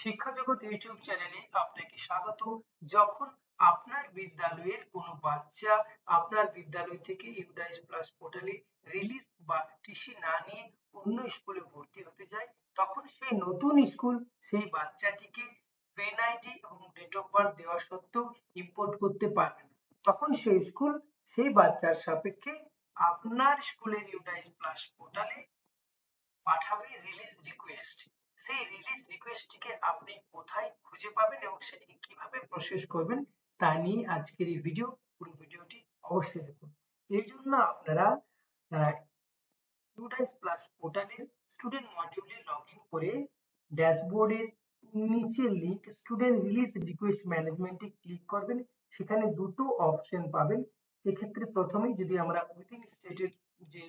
শিক্ষা জগৎ ইউটিউব চ্যানেলে আপনাকে স্বাগত। যখন আপনার বিদ্যালয়ের কোনো বাচ্চা আপনার বিদ্যালয় থেকে ইউডাইস প্লাস পোর্টালে রিলিজ বা টিসি না নিয়ে অন্য স্কুলে ভর্তি হতে যায়, তখন সেই নতুন স্কুল সেই বাচ্চাটিকে পেন আইডি এবং ডেট অফ বার্থ দেওয়া সত্ত্বেও ইম্পোর্ট করতে পারবে না। তখন সেই স্কুল সেই বাচ্চার সাপেক্ষে আপনার স্কুলের ইউডাইস প্লাস পোর্টালে পাঠাবে রিলিজ রিকোয়েস্ট। সেই রিলিজ রিকোয়েস্টটিকে আপনি কোথায় খুঁজে পাবেন এবং সেটিকে কিভাবে প্রসেস করবেন তা নিয়ে আজকের এই ভিডিও। পুরো ভিডিওটি অবশ্যই দেখুন। এর জন্য আপনারা ইউডাইস প্লাস পোর্টালের স্টুডেন্ট মডিউলে লগ ইন করে ড্যাশবোর্ডের নিচে লিঙ্ক স্টুডেন্ট রিলিজ রিকোয়েস্ট ম্যানেজমেন্টে ক্লিক করবেন। সেখানে দুটো অপশন পাবেন। এক্ষেত্রে প্রথমেই যদি আমরা উইদিন স্টেটের যে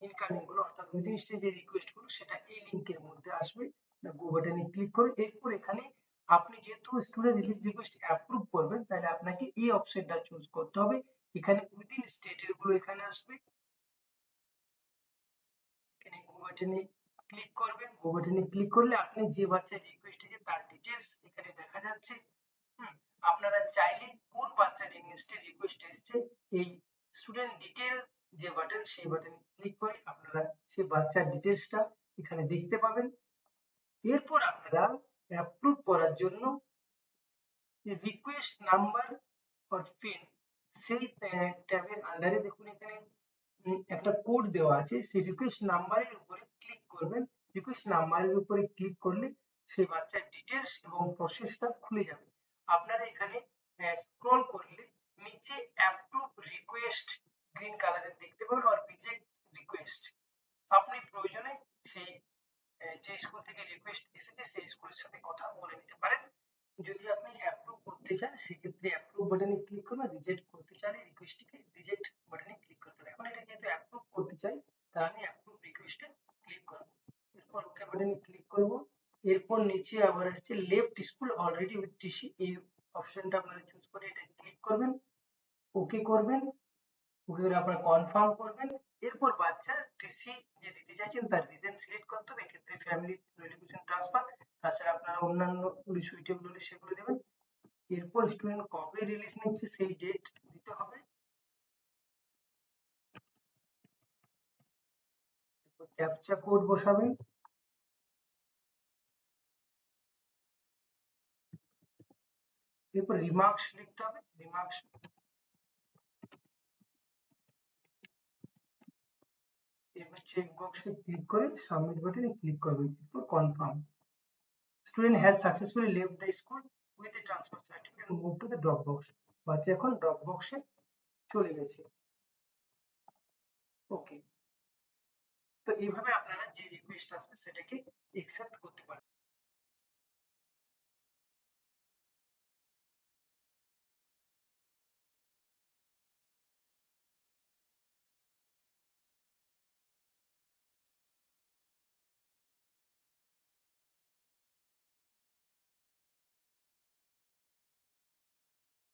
ইনকামিং গুলো অর্থাৎ উইদিন স্টেজের রিকোয়েস্ট গুলো সেটা এই লিংকের মধ্যে আসবে। গো বাটনে ক্লিক করে এরপর এখানে আপনি যেহেতু স্টুডেন্ট রিলিজ রিকোয়েস্ট অ্যাপ্রুভ করবেন, তাহলে আপনাকে এই অপশনটা চুজ করতে হবে। এখানে উইদিন স্টেটের গুলো এখানে আসবে। এখানে গো বাটনে ক্লিক করবেন। গো বাটনে ক্লিক করলে আপনি যে বাচ্চার রিকোয়েস্ট এসেছে তার ডিটেলস এখানে দেখা যাচ্ছে। আপনারা চাইলে কোন বাচ্চার এগেইনস্টে রিকোয়েস্ট এসেছে এই স্টুডেন্ট ডিটেল যে বাটন সেই বাটনে ক্লিক করে আপনারা সেই বাচ্চার ডিটেলসটা এখানে দেখতে পাবেন। এরপর আপনারা অ্যাপ্রুভ করার জন্য রিকোয়েস্ট নাম্বার ফর পেন সেই ট্যাবের আন্ডারে দেখুন এখানে একটা কোড দেওয়া আছে। সেই রিকোয়েস্ট নাম্বারের উপরে ক্লিক করবেন। রিকোয়েস্ট নাম্বারের উপরে ক্লিক করলে সেই বাচ্চার ডিটেলস এবং প্রসেসটা খুলে যাবে। আপনারা এখানে স্ক্রল করলে নিচে অ্যাপ্রুভ রিকোয়েস্ট গ্রিন কালারের দেখতে পাবেন আর রিজেক্ট রিকোয়েস্ট। আপনি প্রয়োজনে সেই যে স্কুল থেকে রিকোয়েস্ট এসেছে সেই স্কুলের সাথে কথা বলে নিতে পারেন। যদি আপনি অ্যাপ্রুভ করতে চান সেক্ষেত্রে অ্যাপ্রুভ বাটনে ক্লিক করবেন, রিজেক্ট করতে চাইলে রিকোয়েস্টটিকে রিজেক্ট বাটনে ক্লিক করতে হবে। এখন এটা যেহেতু অ্যাপ্রুভ করতে চাই তাই আমি অ্যাপ্রুভ রিকোয়েস্টে ক্লিক করব। এরপর ওকে বাটনে ক্লিক করব। এরপর নিচে আবার আসছে left school already with TC, এই অপশনটা আপনারা চুজ করে এটা ক্লিক করবেন, ওকে করবেন। ওকে করে আপনারা কনফার্ম করবেন। এরপর বাচ্চার টিসি যে দিতে চাইছেন তার রিজন সিলেক্ট করতে হবে। এক্ষেত্রে ফ্যামিলি রিলোকেশন ট্রান্সফার, তাছাড়া আপনারা অন্যান্য সুইটেবল হলে সেগুলো দেবেন। এরপর স্টুডেন্ট কবে রিলিজ নিচ্ছে সেই ডেট দিতে হবে। এরপর ক্যাপচা কোড বসাবেন। এরপর রিমার্কস লিখতে হবে। রিমার্কস এরপর চেক বক্সে ক্লিক করে সাবমিট বাটনে ক্লিক করবেন। এরপর confirm. Student has successfully left the school with a transfer certificate move to the drop box. বাচ্চা এখন ড্রপ বক্সে চলে গেছে। ওকে। তো এইভাবে আপনারা যে রিকোয়েস্ট আসবে সেটাকে একসেপ্ট করতে পারেন।